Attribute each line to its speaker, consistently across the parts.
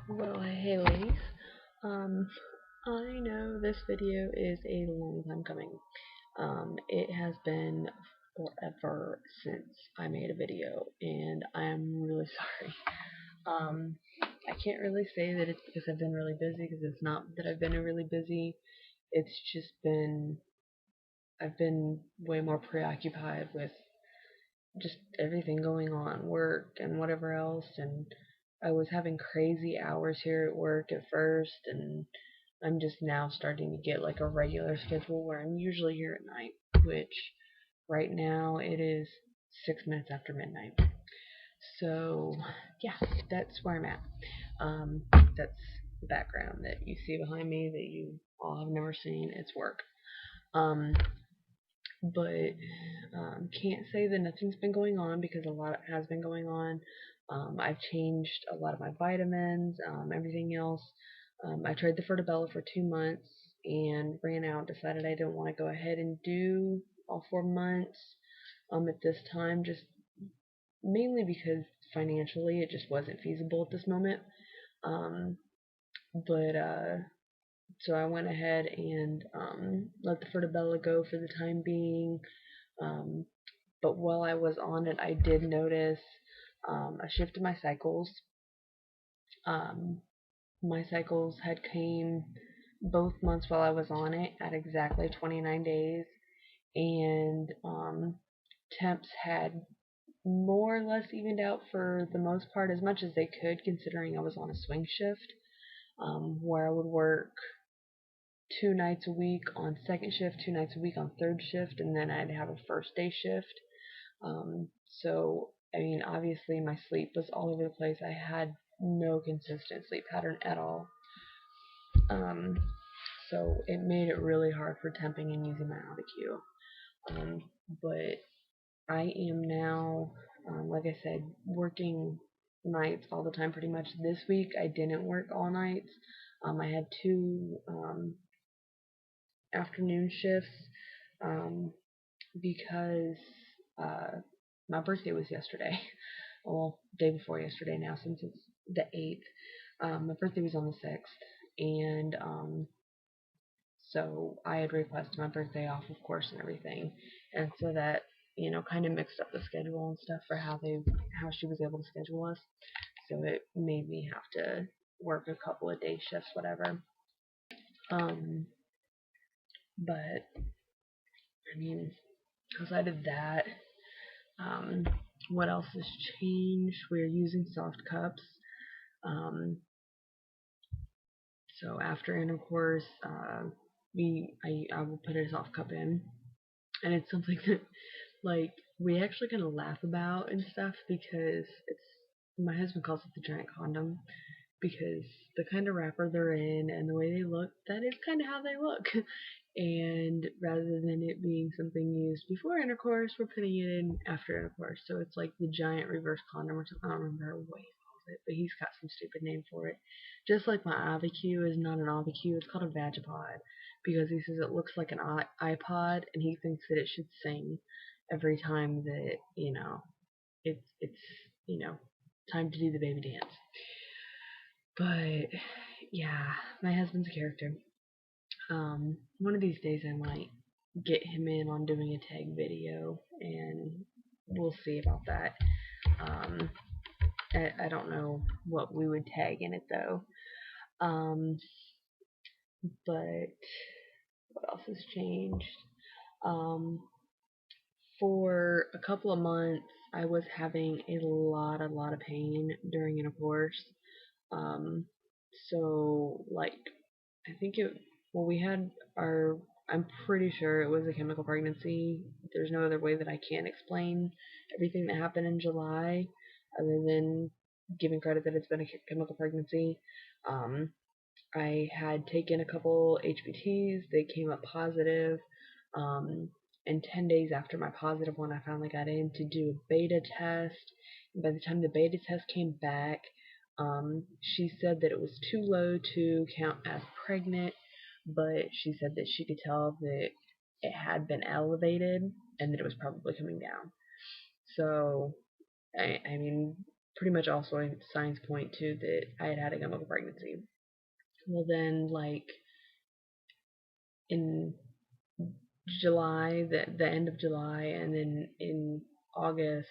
Speaker 1: Well, hey ladies. Um, I know this video is a long time coming. It has been forever since I made a video, and I am really sorry. Um, I can't really say that it's because I've been really busy, because it's not that I've been really busy. It's just I've been way more preoccupied with just everything going on, work and whatever else, and I was having crazy hours here at work at first, and I'm just now starting to get like a regular schedule where I'm usually here at night, which right now it is 6 minutes after midnight. So yeah, that's where I'm at. That's the background that you see behind me that you all have never seen. It's work. Um, but can't say that nothing's been going on because a lot has been going on. I've changed a lot of my vitamins, everything else. I tried the Fertabella for 2 months and ran out. Decided I didn't want to go ahead and do all 4 months at this time, just mainly because financially it just wasn't feasible at this moment. Um, but so I went ahead and let the Fertabella go for the time being. Um, but while I was on it, I did notice a shift in my cycles. Um, my cycles had came both months while I was on it at exactly 29 days, and temps had more or less evened out for the most part, as much as they could, considering I was on a swing shift, where I would work 2 nights a week on second shift, 2 nights a week on third shift, and then I'd have a first day shift. So, I mean, obviously my sleep was all over the place. I had no consistent sleep pattern at all. Um, so it made it really hard for temping and using my ABQ. But I am now, like I said, working nights all the time pretty much. This week I didn't work all nights. I had two afternoon shifts um, because uh, my birthday was yesterday. Well, day before yesterday now, since it's the 8th. My birthday was on the 6th, and so I had requested my birthday off, of course, and everything, and so that kind of mixed up the schedule and stuff for how she was able to schedule us. So it made me have to work a couple of day shifts, whatever. Um, but I mean, outside of that, um, what else has changed? We're using soft cups. Um, so after intercourse, I will put a soft cup in, and it's something that like we actually kind of laugh about and stuff because it's my husband calls it the giant condom because the kind of wrapper they're in and the way they look, that is kind of how they look. And rather than it being something used before intercourse, we're putting it in after intercourse. So it's like the giant reverse condom or something. I don't remember what he calls it, but he's got some stupid name for it. Just like my AviQ is not an AviQ, it's called a Vagipod because he says it looks like an iPod and he thinks that it should sing every time that it's time to do the baby dance. But yeah, my husband's a character. One of these days I might get him in on doing a tag video, and we'll see about that. Um, I don't know what we would tag in it though. Um, but what else has changed? Um, for a couple of months, I was having a lot of pain during intercourse. Um, so like I think it well we had our I'm pretty sure it was a chemical pregnancy. There's no other way that I can explain everything that happened in July other than giving credit that it's been a chemical pregnancy. Um, I had taken a couple HPTs. They came up positive. Um, and 10 days after my positive one, I finally got in to do a beta test. And by the time the beta test came back, she said that it was too low to count as pregnant, but she said that she could tell that it had been elevated and that it was probably coming down. So, I mean, pretty much all signs point to that I had a chemical pregnancy. Well, then, like, in July, the end of July, and then in August,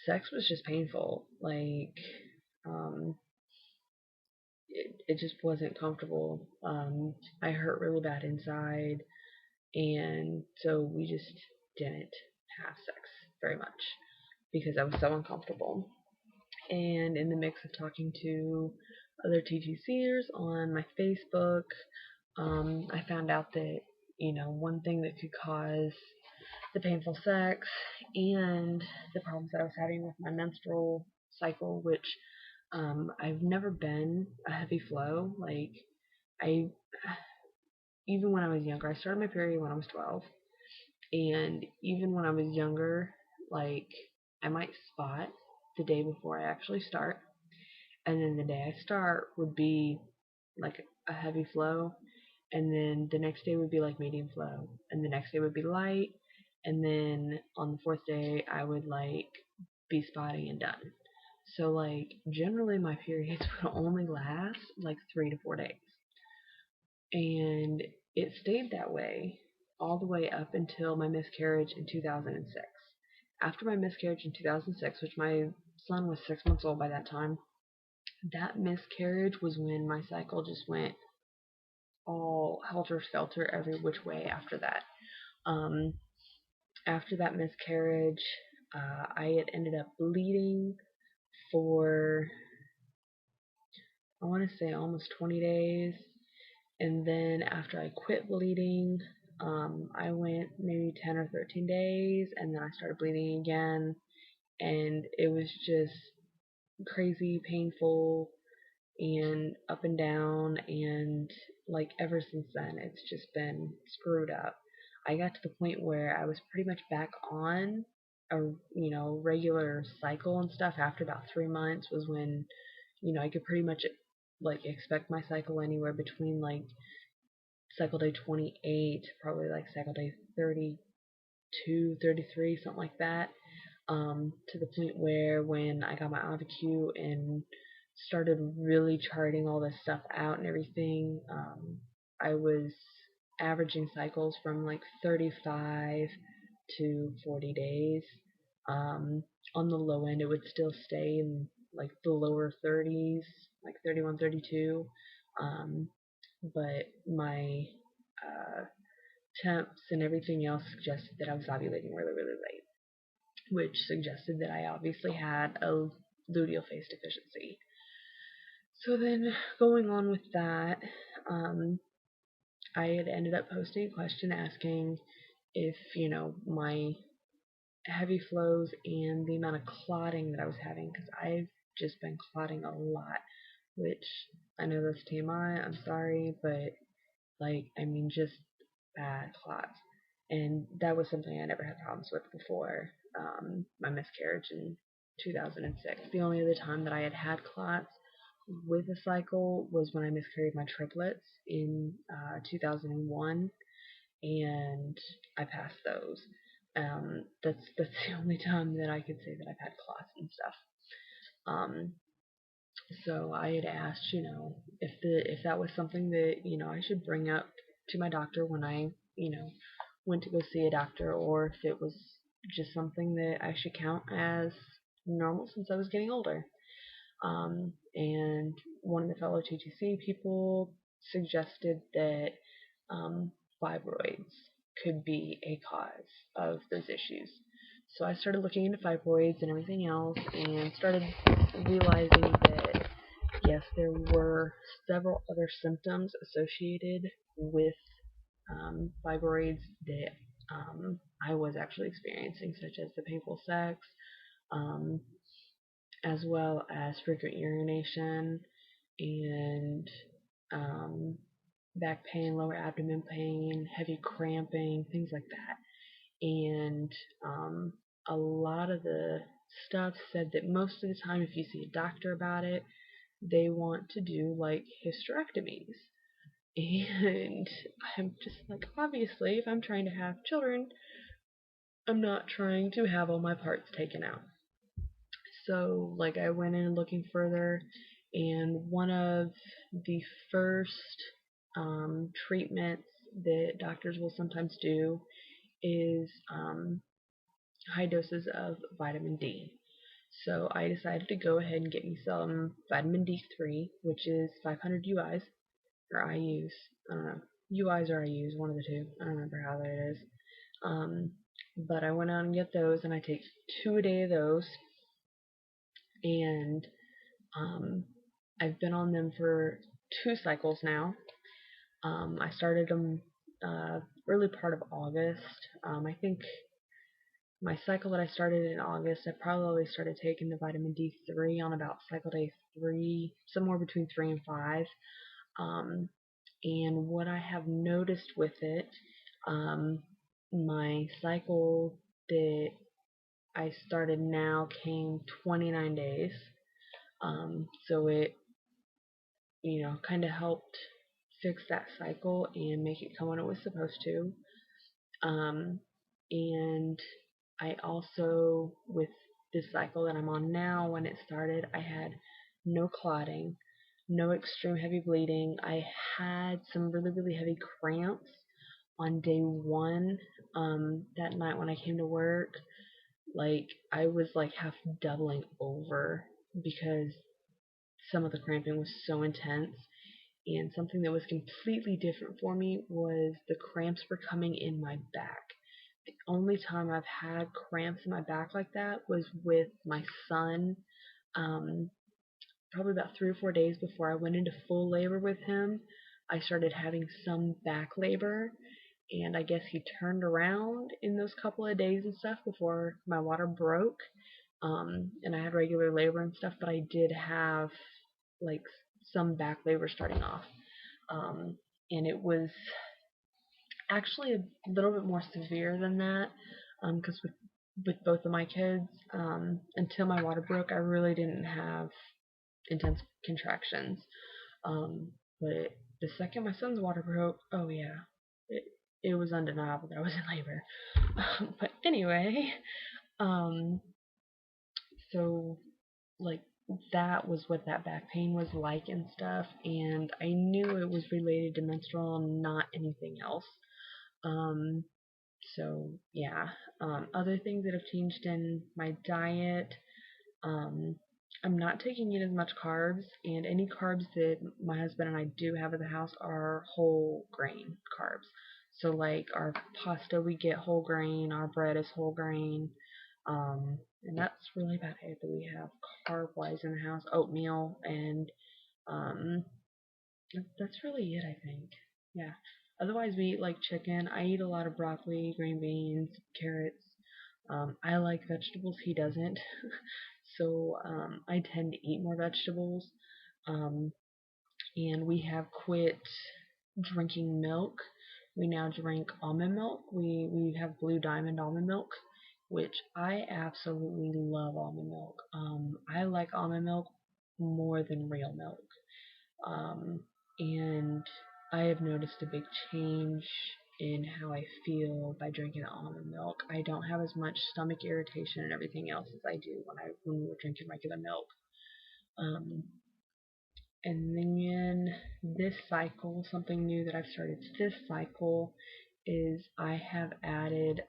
Speaker 1: sex was just painful. Like, um, it just wasn't comfortable. I hurt really bad inside, and so we just didn't have sex very much because I was so uncomfortable. And in the mix of talking to other TTCers on my Facebook, I found out that, one thing that could cause the painful sex and the problems that I was having with my menstrual cycle, which I've never been a heavy flow. Like, I, even when I was younger, I started my period when I was 12, and even when I was younger, like, I might spot the day before I actually start, and then the day I start would be like a heavy flow, and then the next day would be like medium flow, and the next day would be light, and then on the fourth day I would like be spotting and done. So like generally my periods would only last like 3 to 4 days, and it stayed that way all the way up until my miscarriage in 2006. After my miscarriage in 2006, which my son was 6 months old by that time, that miscarriage was when my cycle just went all helter skelter every which way after that. Um, After that miscarriage, I had ended up bleeding for, I want to say, almost 20 days. And then after I quit bleeding, I went maybe 10 or 13 days, and then I started bleeding again. And it was just crazy, painful, and up and down, and like ever since then it's just been screwed up. I got to the point where I was pretty much back on a regular cycle and stuff after about 3 months was when I could pretty much like expect my cycle anywhere between like cycle day 28 probably like cycle day 32, 33, something like that, to the point where when I got my AVQ and started really charting all this stuff out and everything, I was averaging cycles from like 35 to 40 days. On the low end, it would still stay in like the lower 30s, like 31, 32. But my uh, temps and everything else suggested that I was ovulating really, really late, which suggested that I obviously had a luteal phase deficiency. So then, going on with that, I had ended up posting a question asking if, my heavy flows and the amount of clotting that I was having, because I've just been clotting a lot, which I know that's TMI, I'm sorry, but like, I mean, just bad clots. And that was something I never had problems with before my miscarriage in 2006. The only other time that I had had clots with a cycle was when I miscarried my triplets in 2001, and I passed those. That's the only time that I could say that I've had clots and stuff. Um, so I had asked, if that was something that I should bring up to my doctor when I went to go see a doctor, or if it was just something that I should count as normal since I was getting older. And one of the fellow TTC people suggested that fibroids could be a cause of those issues. So I started looking into fibroids and everything else, and started realizing that yes, there were several other symptoms associated with fibroids that I was actually experiencing, such as the painful sex, um, as well as frequent urination and um, back pain, lower abdomen pain, heavy cramping, things like that. And a lot of the stuff said that most of the time, if you see a doctor about it, they want to do like hysterectomies. And I'm just like, obviously, if I'm trying to have children, I'm not trying to have all my parts taken out. So, like, I went in looking further, and one of the first treatments that doctors will sometimes do is high doses of vitamin D. So I decided to go ahead and get me some vitamin D3, which is 500 UIs, or IUs. I don't know. UIs or IUs, one of the two. I don't remember how that is. But I went out and get those, and I take 2 a day of those, and I've been on them for 2 cycles now. I started them early part of August. I think my cycle that I started in August, I probably started taking the vitamin D3 on about cycle day 3, somewhere between 3 and 5. And what I have noticed with it, my cycle that I started now came 29 days. So it, kind of helped fix that cycle and make it come when it was supposed to. And I also, with this cycle that I'm on now, when it started, I had no clotting, no extreme heavy bleeding. I had some really, really heavy cramps on day 1. That night when I came to work, like, I was like half doubling over because some of the cramping was so intense. And something that was completely different for me was the cramps were coming in my back. The only time I've had cramps in my back like that was with my son, probably about 3 or 4 days before I went into full labor with him. I started having some back labor, and I guess he turned around in those couple of days and stuff before my water broke, and I had regular labor and stuff, but I did have like some back labor starting off, and it was actually a little bit more severe than that, because with both of my kids, until my water broke, I really didn't have intense contractions. But the second my son's water broke, oh yeah, it was undeniable that I was in labor. But anyway, so like that was what that back pain was like and stuff, and I knew it was related to menstrual, not anything else. So yeah, other things that have changed in my diet, I'm not taking in as much carbs, and any carbs that my husband and I do have at the house are whole grain carbs. So like our pasta, we get whole grain, our bread is whole grain, and that's really about it that we have carb-wise in the house. Oatmeal, and um, that's really it, I think. Yeah. Otherwise, we eat like chicken. I eat a lot of broccoli, green beans, carrots. I like vegetables. He doesn't. So I tend to eat more vegetables. Um, and we have quit drinking milk. We now drink almond milk. We have Blue Diamond almond milk, which I absolutely love almond milk. I like almond milk more than real milk. And I have noticed a big change in how I feel by drinking almond milk. I don't have as much stomach irritation and everything else as I do when we were drinking regular milk. Um, and then this cycle, something new that I've started this cycle is I have added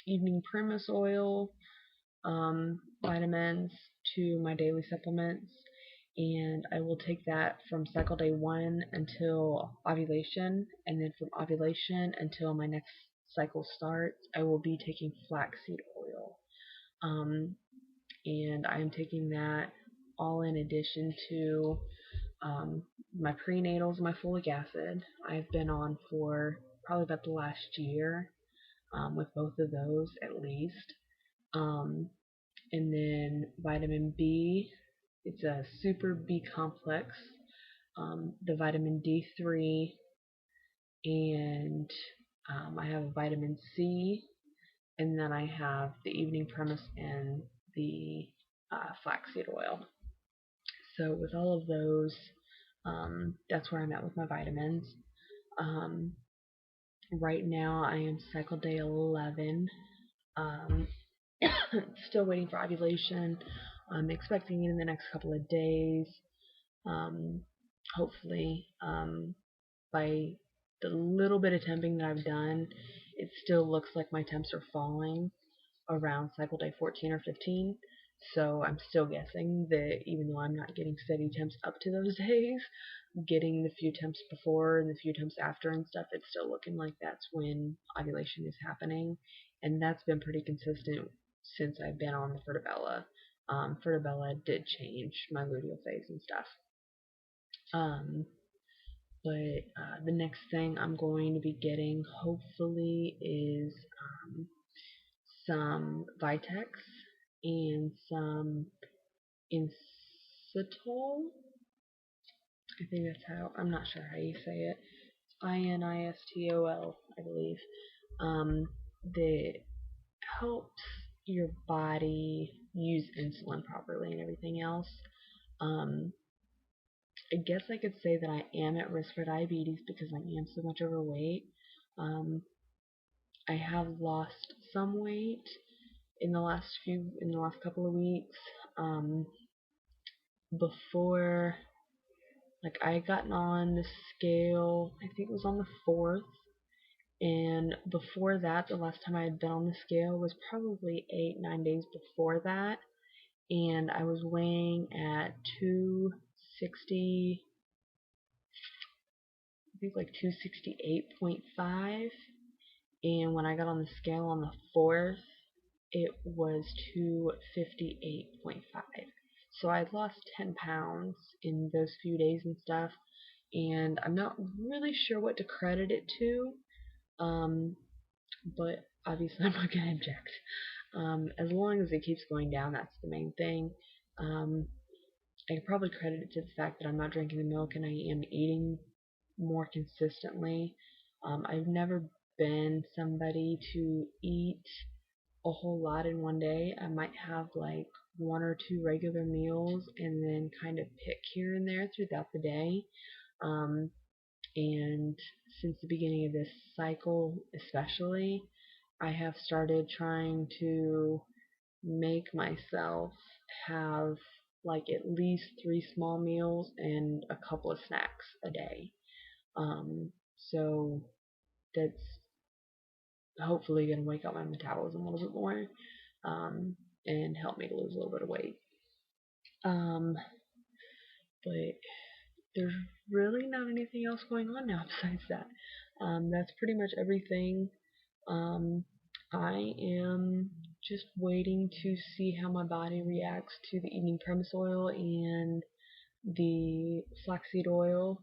Speaker 1: evening Primus oil, vitamins to my daily supplements, and I will take that from cycle day 1 until ovulation, and then from ovulation until my next cycle starts, I will be taking flaxseed oil. And I'm taking that all in addition to my prenatals, my folic acid. I've been on for probably about the last year, with both of those at least. And then vitamin B, it's a super B complex, the vitamin D3, and I have a vitamin C, and then I have the evening premise and the flaxseed oil. So with all of those, that's where I'm at with my vitamins. Right now I am cycle day 11. Still waiting for ovulation. I'm expecting it in the next couple of days. Hopefully, by the little bit of temping that I've done, it still looks like my temps are falling around cycle day 14 or 15. So I'm still guessing that even though I'm not getting steady temps up to those days, getting the few temps before and the few temps after and stuff, it's still looking like that's when ovulation is happening. And that's been pretty consistent since I've been on the Fertabella. Fertabella did change my luteal phase and stuff. But the next thing I'm going to be getting, hopefully, is some Vitex and some Instol. I think that's how, I'm not sure how you say it. Inistol, I believe. That helps your body use insulin properly and everything else. I guess I could say that I am at risk for diabetes because I am so much overweight. I have lost some weight in the last couple of weeks. Before, like, I had gotten on the scale, I think it was on the 4th, and before that, the last time I had been on the scale was probably 8-9 days before that, and I was weighing at 260, I think like 268.5, and when I got on the scale on the 4th, it was 258.5. So I lost 10 pounds in those few days and stuff, and I'm not really sure what to credit it to, but obviously I'm not going to object. As long as it keeps going down, that's the main thing. I could probably credit it to the fact that I'm not drinking the milk and I am eating more consistently. I've never been somebody to eat a whole lot in one day. I might have like 1 or 2 regular meals and then kind of pick here and there throughout the day. And since the beginning of this cycle especially, I have started trying to make myself have like at least 3 small meals and a couple of snacks a day. So that's hopefully going to wake up my metabolism a little bit more, and help me to lose a little bit of weight. But there's really not anything else going on now besides that. That's pretty much everything. I am just waiting to see how my body reacts to the evening premise oil and the flaxseed oil.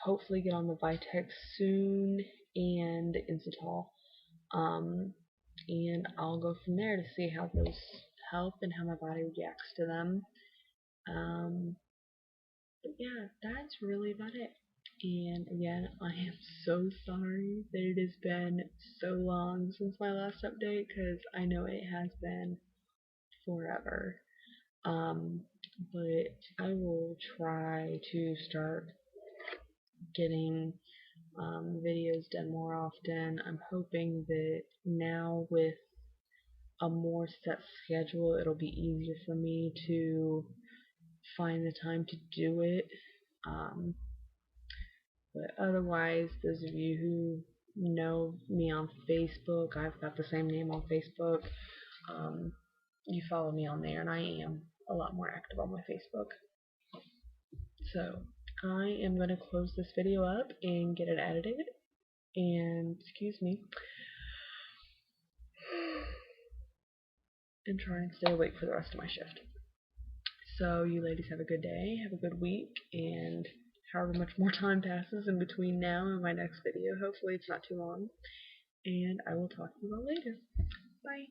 Speaker 1: Hopefully get on the Vitex soon and the Instatol. And I'll go from there to see how those help and how my body reacts to them. But yeah, that's really about it. And again, I am so sorry that it has been so long since my last update, because I know it has been forever. But I will try to start getting videos done more often. I'm hoping that now with a more set schedule, it'll be easier for me to find the time to do it. But otherwise, those of you who know me on Facebook, I've got the same name on Facebook. You follow me on there, and I am a lot more active on my Facebook. So I am going to close this video up and get it edited. And excuse me, and try and stay awake for the rest of my shift. So you ladies have a good day, have a good week, and however much more time passes in between now and my next video, hopefully it's not too long, and I will talk to you all later. Bye.